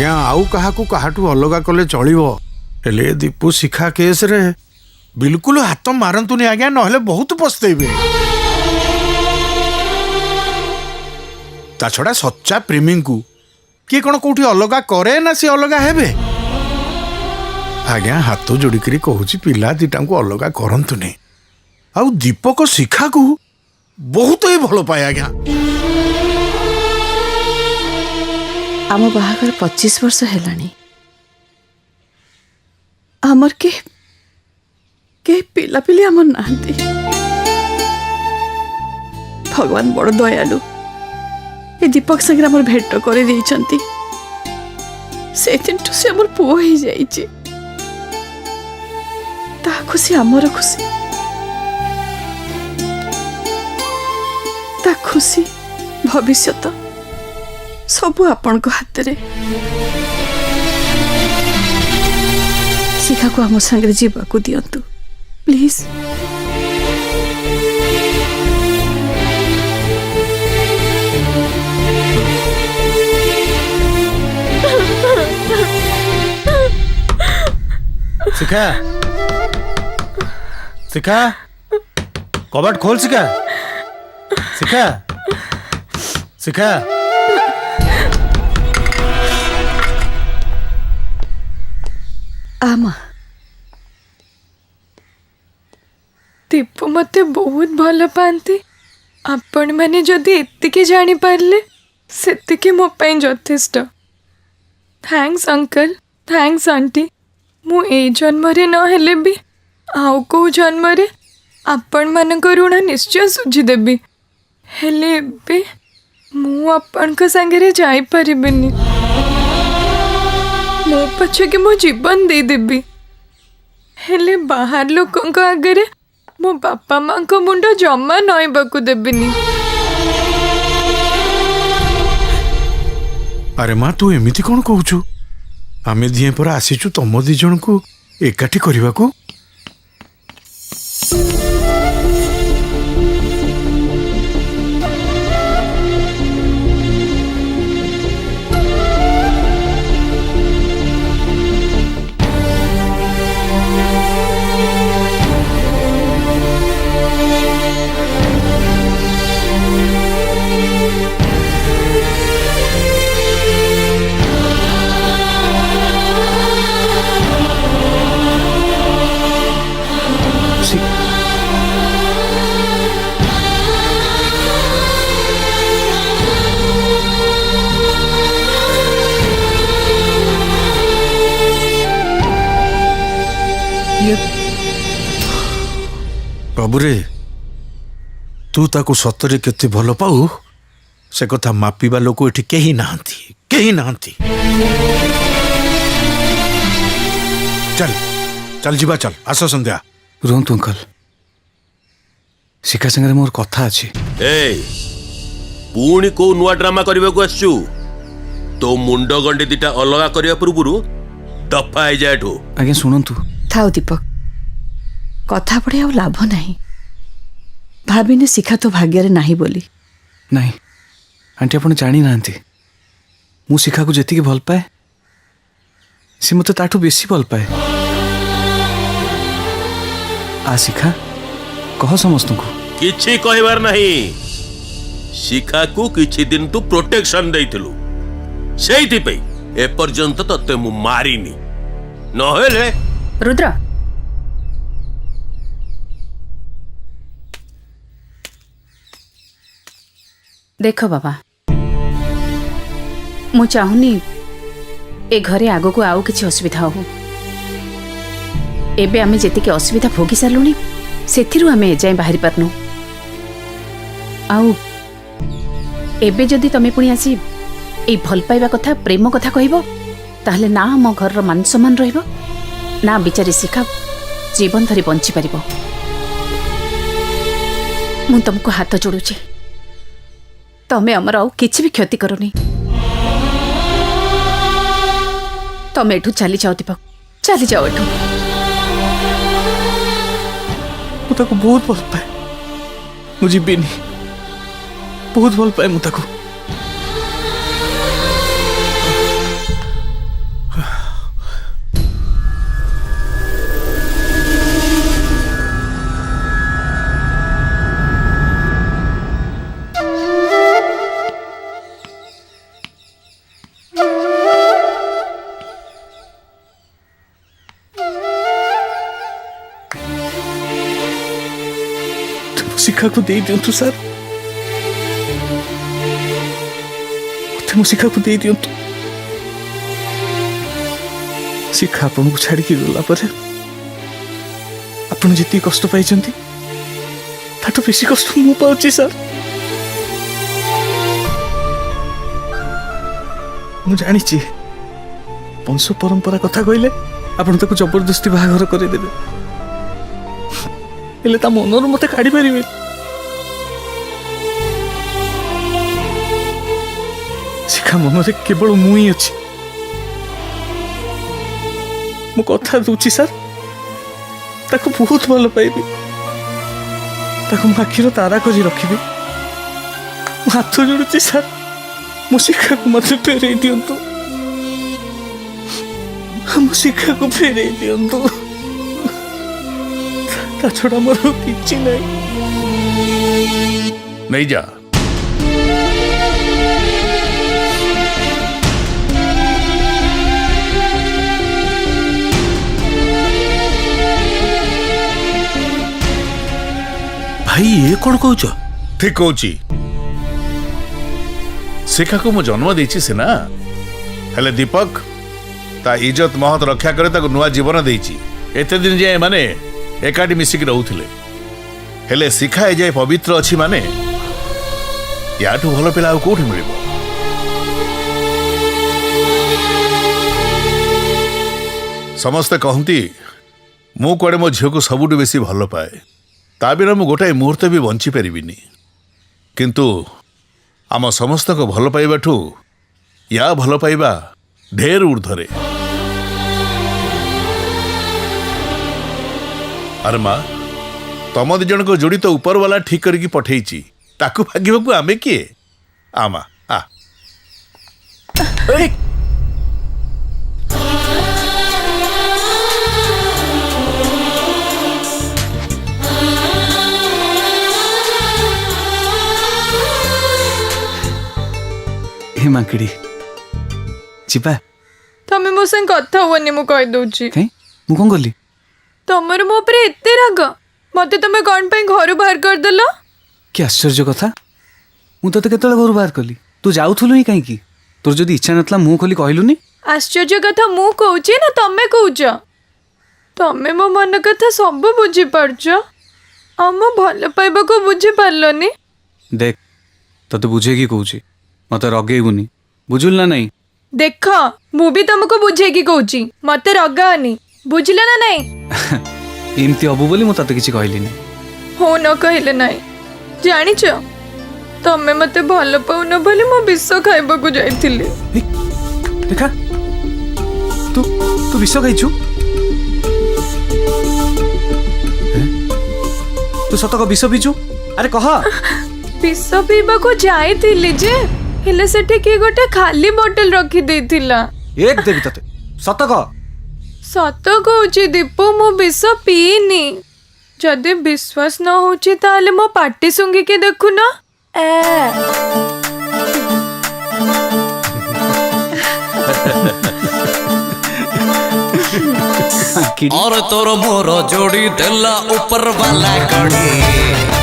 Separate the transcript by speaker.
Speaker 1: आज्ञा आउ काहाकू काहाटू अलगा कले चलिबो हेले दीपू शिखा केस रे बिल्कुल हाथ मारंतुनी आज्ञा नहले बहुत पछतेबे। ता छड़ा सच्चा प्रेमी को किए कौन कौटी अलगा करे ना सी अलगा हेबे। आज्ञा हाथ जोड़िकी कहूँ पिला दीटा को अलगा करंतुनी। आउ दीपक शिखा को बहुत ही भल पाए आज्ञा।
Speaker 2: आम बाहागर 25 वर्ष हेलानी आमर के पिला पिली आमर नांती। भगवान बड़ दयालु ए दीपक संगे आमर भेट करे देइचंती। से दिनटू से आमर पुओ ही जाइची। ता खुशी आमर खुशी ता खुशी भविष्यत सबू आपण को हाथ रे। शिखा को आम संगे जीवा को दियंतु प्लीज।
Speaker 1: शिखा शिखा कबाट खोल शिखा शिखा शिखा।
Speaker 2: आमा
Speaker 3: दीपू मते बहुत भल पाती। आपण मैंने जदि एतिके जानी पारले सेतिके मो पई यथेष्ट। Thanks uncle thanks aunty. मु ए जन्म रे न हेले भी आउ को जन्म रे आपण मानक ऋण निश्चय सुझी देबी। हेले बे मु आपण को संगे जाई परिबिनी। मो पछे के मो जीवन दे देबी। हेले बाहर लोकंक आगे मो बापा माँ को मुंड जमा नईबाकू देबिनी।
Speaker 1: अरे माँ तू एमिति कौन कहूचु? आमे दिए पर आसीचु तम दी जन को एकाठी करबा को। बाबूरे तू ताको सतरे केते भल पाऊ से कथा मापिबा लोक एठी केही नाहंती। चल चल जीवा चल आस संध्या।
Speaker 4: रुहतु अंकल शिखा संगे मोर कथा अछि।
Speaker 5: ए पुणी को नुआ ड्रामा करबा को आछू? तो मुंड गंडी दिटा अलगा करिया पूर्वरु दफा आइ जाठो।
Speaker 4: आगे सुनंतु
Speaker 2: थाओ दीपक कथा पड़े आ लाभ नहीं। भाविने शिखा तो भाग्य रे नहीं बोली।
Speaker 4: नहीं आंटी आपण जानी नांती मु शिखा को जेतिके भल पाए सी मते ताठू बेसी भल पाए। आ शिखा कह समस्त को
Speaker 5: किछि कहबार नहीं। शिखा को किछि दिन तू प्रोटेक्शन देइथिलु सेइथि पे ए पर्यंत तते मु मारिनी नहेले।
Speaker 6: रुद्र देख बाबा मु चाहूनी ए घरे आगो को आउ किछि असुविधा हो। एबे आमे जेतिके असुविधा भोगी सारलुनी सेथिरु आमे जाय बाहरी पारनु। आउ एबे जदि तमे पुणी आसी ए भल पाइबा कथा प्रेम कथा कहबो ताहले ना हम घर रो मान सम्मान रहइबो ना बिचारी शिखा जीवन धरी बंची पारिबो। मु तुमको हाथ जोड़ुची तमे हमर आउ किछि भी क्षति करोनी। तमे एठू चली जाओ दीपक चली जाओ एठू।
Speaker 4: मु ताको बहुत भल पाए मु जीबेनी बहुत भल पाए मु ताको। शिखा को दे दिंतु सर मत मो शिखा को दे दिंतु शिखा आपन को छाड़ी की गला पर आपन जितनी कष्ट पाई ताठू बेसी कष्ट मु पाउची सर मु जानी वंश परंपरा कथा कहले आपन ताको जबरदस्ती बाहाघर करदेवे हेले ता मनर मते काढ़ी पारिबे शिखा मनरे केवल मु ही अच्छी मु कथा दूची सर ताको बहुत भल पाइबी ताको मु आखिर तारा करी रखिबी मु हाथ जोड़ुची सर मु शिखा को मते फेरे दियंतु मु शिखा को फेरे दियंतु ता छोड़ा मोर किछि नहीं
Speaker 7: नहीं जा
Speaker 1: भाई ये कौन कहूच
Speaker 7: ठीक कहूँ शिखा को मु जन्म देछि से ना हेले दीपक ता इज्जत महत रक्षा करे ताको नुआ जीवन देछि एते दिन जे माने एकाडी मिसिक रहउथिले हेले शिखा ए जाय पवित्र अछि माने याठू भलो पिला कोठी मिलिबो समस्त कहंती मु कोडे मो झियो को सबुटु बेसी भलो पाए ता बिना मु गोटाए मुहूर्त भी बंची परिबिनी किंतु आम समस्त को भल पाइबाठू या भल पाइबा ढेर ऊर्धरे अरे माँ तम दी जन को जोड़ी तो ऊपर वाला ठीक करके पठेची ताकू भाग्यबकू आमे किए आमा आ ए!
Speaker 4: हे मांकड़ी चिपा
Speaker 3: तमे मो संग कथा होनी मु कहि दउची
Speaker 4: कहीं मु कौन गली
Speaker 3: तमर मो पर एते राग मते तमे कोन पे घर बाहर कर देलो
Speaker 4: कि आश्चर्य कथा मु तते केतले घर बाहर कली तू जाउथुलु ही कहीं की तोर जदी इच्छा नतला मुंह खोली कहलुनी
Speaker 3: आश्चर्य कथा मु कहूची ना तमे कहूच तमे मो मन कथा सब बुझी पारछ हम भल पाइबा को बुझी पारलोनी
Speaker 4: देख तते बुझे की कहूची मते रगेबुनी बुझुल ना नहीं
Speaker 3: देख मु भी तुमको बुझे की कहूची मते रगानी बुझले ना नहीं
Speaker 4: एमती हबु बोली मु तते किछि कहलिनी
Speaker 3: हो न कहले नहीं जानिच तमे मते भल पाउन बोली मो विष खाइबा को जाइथिली
Speaker 4: देखा तू तू विष खाइछु तू सतक विष पीछु अरे कह
Speaker 3: विष पीबा को जाइथिली जे हेले सेठी की गोटे खाली बोतल रखी देथिला
Speaker 4: एक देवी तते सतक
Speaker 3: सत कहूची दीपू मु विष पीनी जदि विश्वास न होची ताले मो पाटी सुंगी के देखु ना
Speaker 8: और तोर मोर जोड़ी देला ऊपर वाला कड़ी